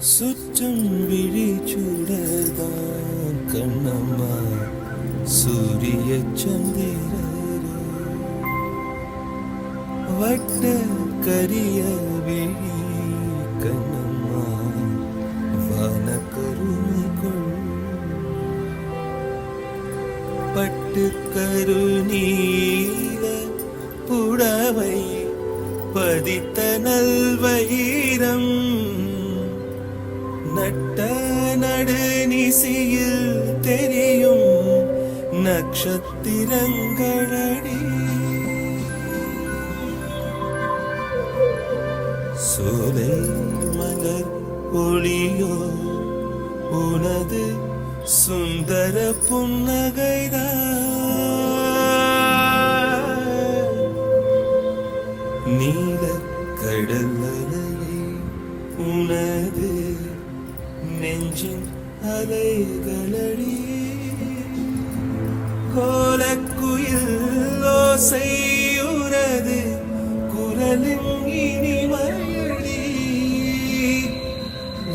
சுற்றும் விழிச்சுடர்தான் கண்ணம்மா சூரிய சந்திரர் வட்ட கரிய விழி கண்ணம்மா வான கருமைக்குள் பட்டு கருநீல புடவை பதித்த நல்வயிரம் நட்ட நடுநிசியில் தெரியும் நட்சத்திரங்களடி சோலை மலர் ஒளியோ உனது சுந்தர புன்னகைதான் நீல கடல் அலையே உனது நெஞ்சின் அலைகளடி கோலக்குயில் ஓசையுறது குரலின் இனிமையடி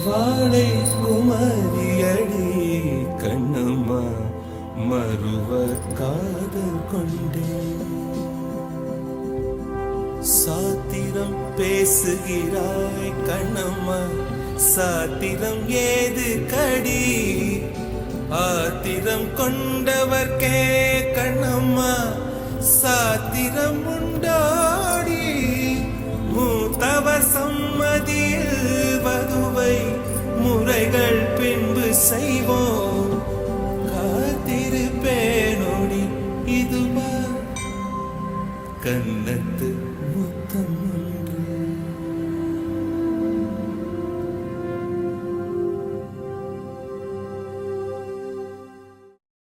வாழை குமரியடி கண்ணம்மா மறுவ காதல் கொண்டேன் சாத்திரம் பேசுகிறாய் கண்ணம்மா சாத்திரம் ஏது கடி ஆத்திரம் கொண்டவர்க்கே கண்ணம்மா சாத்திரம் உண்டாடி மூத்தவர் சம்மதியில் வதுவை முறைகள் பின்பு செய்வோம் காத்திருப்பேனோடி இதுவா கண்